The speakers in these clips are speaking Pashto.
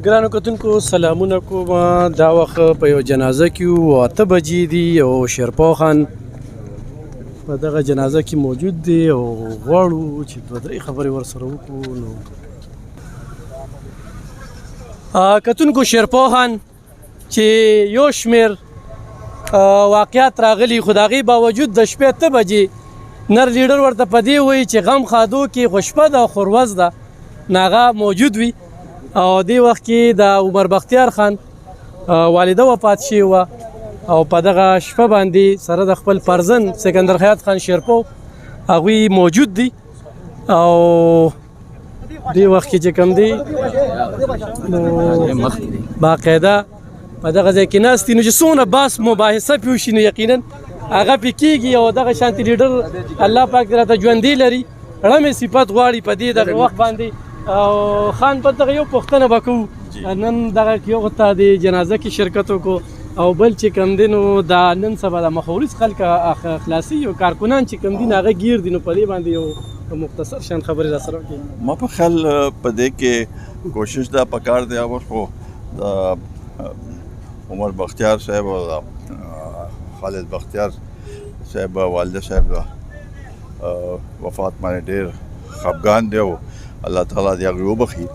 ګرانو کتونکو سلامونه کوم. دا وخت په یو جنازه کې وو، 8 بجې دي او شیرپا خان په دغه جنازه کې موجود دی او غواړو چې دوه درې خبرې ورسره وکړو. نو کتونکو شیرپا خان چې یو شمېر واقعات راغلي، خو د هغې باوجود د شپې 8 بجې نر لیډر ورته په دې وایي چې غم خادو کې خو شپه ده خو ورځ ده، نو هغه موجود وي. او دې وخت کې د عمر بختیار خان والده وفات شوې وه او په دغه شپه باندې سره د خپل فرزند سکندر حیات خان شیرپا هغوی موجود دي. او دې وخت کې چې کوم دی نو باقاعده په دغه ځای کې ناست دي، نو چې څومره بحث مباحثه پې وشي نو یقینا هغه پې کېږي. او دغه شانتي لیډر الله پاک راته ژوندي لري، رمې صفت غواړي په دې دغه وخت باندې. او خان په دغه یو پوښتنه به کوو، نن دغه یو ته د جنازه کې شرکت وکړو او بل چې کوم دی نو دا نن سبا د مخورس خلک خلاصي او کارکنان چې کوم دي هغه ګیر دي، نو په دې باندې یو مختصر شان خبرې راسره وکړي. ما په خیال په دې کې کوشش دا پکار دی اوس خو د عمر بختیار صاحب او خالد بختیار صاحب والده صاحب وفات باندې ډېر خفګان دی او الله تعالی دې هغوی وبخي.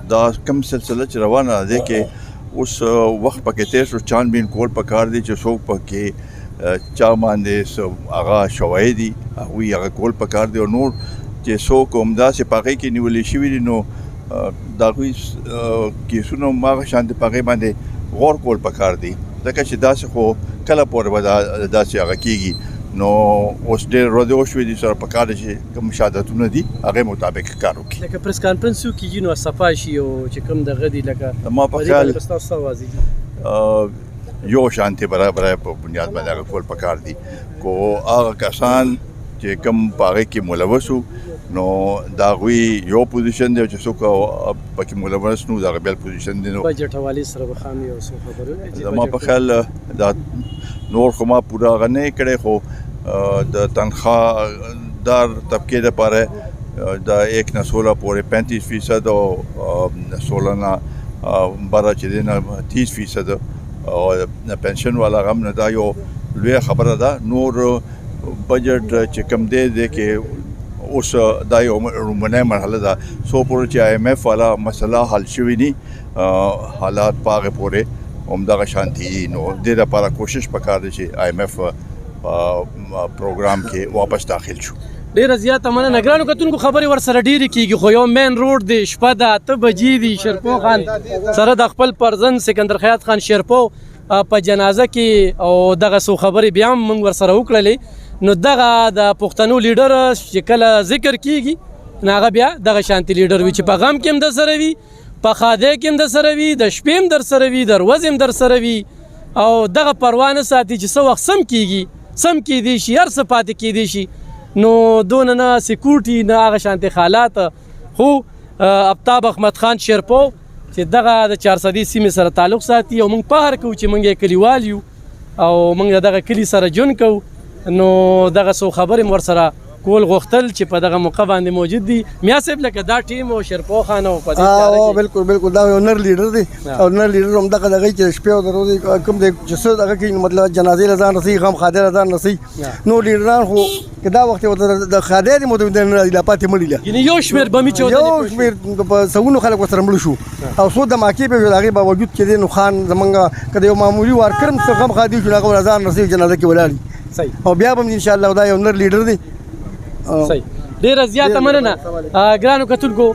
دا کوم سلسله چې روانه ده کې اوس وخت پکې تېر شو، چانبین کول پکار دی چې څوک پکې چا باندې هغه شوی دي هغوی هغه کول پکار دی، او نور چې څوک همداسې په هغې کې نیولې شوي دي نو د هغوی کیسونه هم هغه شانتې په هغې باندې غور کول پکار دی، ځکه چې داسې خو کله پورې به داسې هغه کېږي. نو اوس ډېر ورځې وشوې دي سره پکار دی چې کوم شهادتونه دي هغې مطابق کار وکړي. لکه پریس کانفرنس وکړي نو صفا شي او چې کوم دغه دي لکه ما په خیال ستاسو آواز دي یو شانتې برابر په بنیاد باندې هغه کول پکار دي. کو هغه کسان چې کوم په هغې کې ملوث وو نو د هغوی یو پوزیشن دی او چې څوک پکې ملوث نو د هغه بل پوزیشن دی. نو بجټ حوالې سره به خامي او څه خبرې زما په خیال دا نور خو ما پوره هغه نه کړی، خو د تنخواه دار طبقې دپاره د 1 نه 16 پورې 35% او 16 نه بره چې دی نه 30% او پنشن والا غم نه دا یو لویه خبره ده. نور بجټ چې کوم دی کې اوس دا یو لومړنۍ مرحله ده، څو پورې چې IMF والا مسله حل شوي دي حالات په هغې پورې همدغه شانتي نو دې دپاره کوشش پکار دی چې IMF پروګرام کې واپس داخل شو. ډېره زیاته مننه. ګرانو کتونکو خبرې ورسره ډېرې کېږي، خو یو مین روډ دی، شپه ده، 8 بجې دي. شیرپا خان سره د خپل فرزند سکندر حیات خان شیرپا په جنازه کې او دغه څو خبرې بیا هم موږ ورسره وکړلې. نو دغه د پښتنو لیډر چې کله ذکر کېږي نو هغه بیا دغه شانتي لیډر وي چې په غم کې هم در سره وي، په ښادۍ کې هم در سره وي، د شپې هم در سره وي، د ورځې هم در سره وي، او دغه پروا نه ساتي چې څه وخت سم کېږي، سم کېدی شي، هر څه پاتې کېدی شي. نو دونه نه سکیورټي نه هغه شانتي حالات. خو آفتاب احمد خان شیرپا چې دغه د 400 سیمې سره تعلق ساتي او موږ فخر کوو چې موږ یې کلیوال یو او موږ دغه کلي سره ژوند کوو. نو دغه څو خبرې مو ورسره کول غوښتل چې په دغه موقع باندې موجود دي. میا صاحب لکه دا ټیم او شیرپا خان او په دې بالکل بالکل دا یو نر لیډر دی او نر لیډر هم دغه چې شپې او د ورځې کوم دی چې څه دغه کې مطلب جنازې له ځان رسي، غم خادۍ له ځان رسي. نو لیډران خو که دا وخت د خادۍ دی متوجه نه راځي، لا پاتې مړي له یعنې یو شمېر بمي چې یو شمېر په سوونو خلک ورسره مړه شو او څو دماکې به د هغې باوجود چې دی نو خان زمونږ که د یو معمولي وارکر هم څه غم خادي شو هغه له ځان رسي جنازه کې ولاړ او بیا به انشاءالله دا یو نر لیډر دی. صحیح. ډېره زیاته مننه. ګرانو کتونکو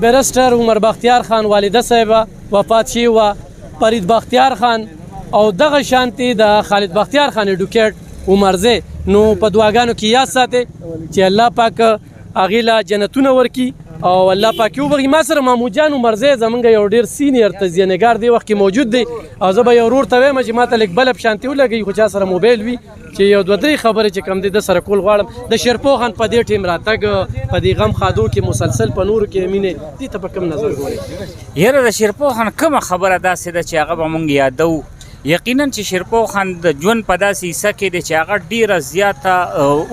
بیرسټر عمر بختیار خان والده صاحبه وفات شوې وه، فرید بختیار خان او دغه شانتې د خالد بختیار خان ایډوکیټ عمرزی. نو په دعاګانو کې یاد ساتئ چې الله پاک هغې له جنتونه ورکړي او الله پاک یې وبخي. ما سره محمود جان عمرزی زمونږ یو ډېر سینیر تجزیه نګار دې وخت کې موجود دی او زه به یو ورور ته وایم چې ما ته لږ بلب شانتې ولګوي، خو چا سره موبایل وي چې یو دوه درې خبرې چې کوم دی د سره کول غواړم. د شیرپا خان په دې ټیم راتګ په دې غم خادو کې مسلسل په نورو کې مینې دې ته په کوم نظر ګورئ؟ یاره د شیرپا خان کومه خبره داسې ده چې هغه به مونږ یادو یقینا چې شیرپو خان د ژوند په داسې حصه کې دی چې هغه ډیره زیاته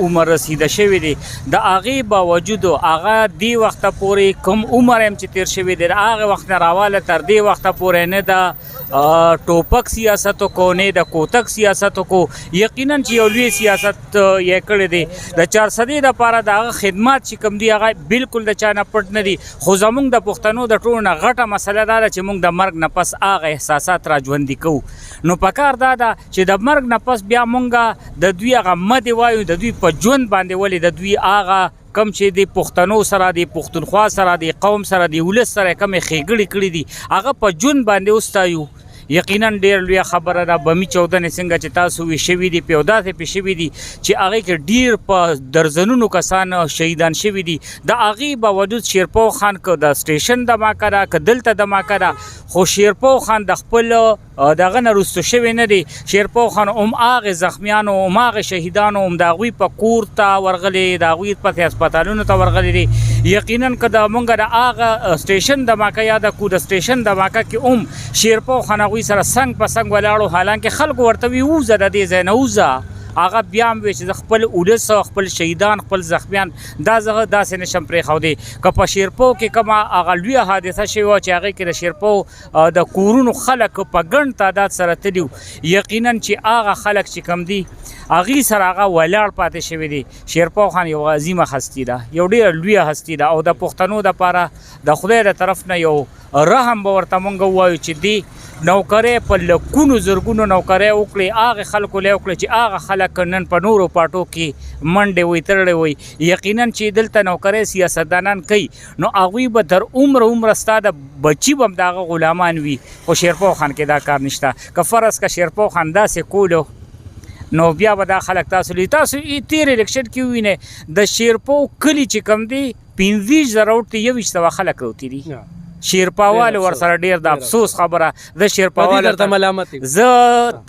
عمر رسیده شوی دی، د هغې باوجود هغه دې وخته پورې کوم عمر هم چې تیر شوی دی د هغه وخت نه راواله تر دې وخته پورې نه د ټوپک سیاست کو نه د کوتک سیاست کو. یقینا چې یو لوی سیاست یې کړی دی. د 400 دپاره د هغه خدمات چې کوم دی هغه بالکل د چا نه پټ نه دي، خو زمونږ د پښتنو د ټولو نه غټه مسله دا ده چې موږ د مرګ نه پس هغه احساسات را ژوندي کوو. نو پکار دا ده چې د مرګ نه پس بیا مونږ د دوی هغه مدې وایو، د دوی په ژوند باندې ولې د دوی هغه کم چې د پښتنو سره د پښتونخوا سره د قوم سره د ولس سره کمې ښېګړې کړي دي هغه په ژوند باندې وستایو. یقینا ډېر لویه خبره ده. بمي چاودنې څنګه چې تاسو وی شوي دي په داسې پې شوي دي چې هغې کې ډېر په درزنونو کسان شهیدان شوي دي. د هغې باوجود شیرپو خان که د سټیشن دماکه ده که دلته دماکه ده، خو شیرپو خان د خپل دغه نه رستو شوی نه دی. شیرپو خان هم هغې زخمیانو هم هغې شهیدانو هم د هغوی په کور ته ورغلی، د هغوی پسې هسپتالونو ته ورغلی دی. یقینا که د مونږ د هغه سټیشن دماکه یاده کړو، د سټیشن دماکه کې هم شیرپو خان هغوی سره څنګ په څنګ ولاړو، حالانکه خلکو ورته وي ووځه د دې ځای نه ووځه. هغه بیا هم وی چې زه خپل ولس خپل شهیدان خپل زخمیان دا زه داسې نشم پرېښودی. که په شیرپو کې کومه هغه لویه حادثه شوې وه چې هغې کې د شیرپو د کورونو خلک په ګڼ تعداد سره تلي وو، یقینا چې هغه خلک چې کوم دي هغې سره هغه ولاړ پاتې شوي دي. شیرپو خان یو عظیمه هستي ده، یو ډېره لویه هستي ده، او د پښتنو دپاره د خدای د طرف نه یو رحم به ورته مونږ ووایو چې دې نوکرۍ په لکونو زرګونو نوکرۍ وکړي، هغې خلکو لی وکړي چې هغه خلک نن په نورو پاټو کې منډې وی تړلې وی. یقینا چې دلته نوکرۍ سیاستدانان کوي نو هغوی به تر عمره ستا د بچي به هم د هغه غلامان وي، خو شیرپو خان کې دا کار نشته. که فرض که شیرپو خان داسې کولو نو بیا به دا خلک تاسو لید. تاسو تیر الیکشن کې ووینئ د شیرپو کلي چې کوم دی 25,000 ورته 21,000 خلک راوتي دي. شیرپاوال ورسره ډېر د افسوس خبره د شیرپاوال زه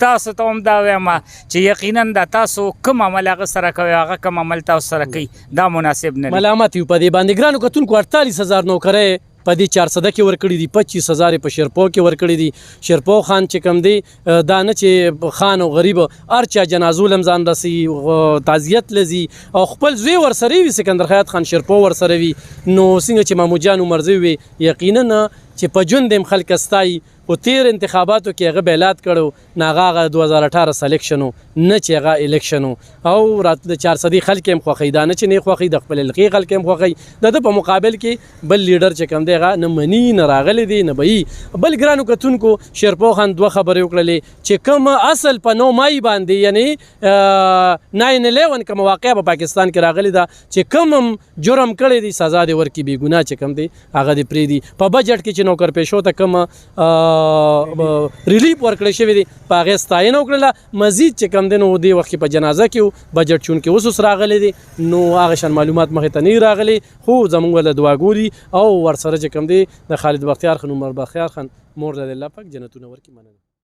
تاسو ته هم دا وایم چې یقینا د تاسو کوم عمل هغه سره کوي هغه کوم عمل تاسو سره کوي دا مناسب نه دی. ملامت یو په دې باندې ګرانو کتونکو 48,000 نوکرۍ په دې 400 کې ورکړي دي، 25,000 په شیرپو کې ورکړي دي. شیرپو خان چې کوم دی دا نه چې خان او غریب هر چا جنازو لم ځان رسي تعزیت لزي او خپل زوی ورسره وي سکندر خیاط خان شیرپو ورسره وي. نو څنګه چې مامو جان عمرزی وي یقینا چې په ژوند هم خلک ستایي. خو تیر انتخاباتو کې هغه بیلات کړو نه هغه 2018 سلیکشن نه چې هغه الیکشن او رات د 400 خلک هم خوښي دا نه چې نه خوښي د خپل القي خلک هم خوښي د په مقابل کې بل لیډر چې کوم دی هغه نه مني نه راغلی دی نه به بل ګرانو کتونکو. شیرپو خان دوه خبرې وکړلې چې کوم اصل په 9 مای باندې یعنی 9/11 کوم واقعه په پاکستان کې راغلی دا چې کوم جرم کړی دی سزا دی ورکړي، بې ګناه چې کوم دی هغه دی پرېږدي. په بجټ کې چې نوکر پیشو ته کوم ریلیف ورکړی شوی دی په هغې ستاینه وکړله. مزید چې کوم دی نو دې وخت کې په جنازه کې بجټ چونکې اوس راغلی دی نو هغه شان معلومات مخې ته نه راغلی، خو زموږ له دعاګوري او ورسره چې کوم دی د خالد بختیار خان عمر بختیار خان مور د الله پاک جنتونه ورکړي. مننه.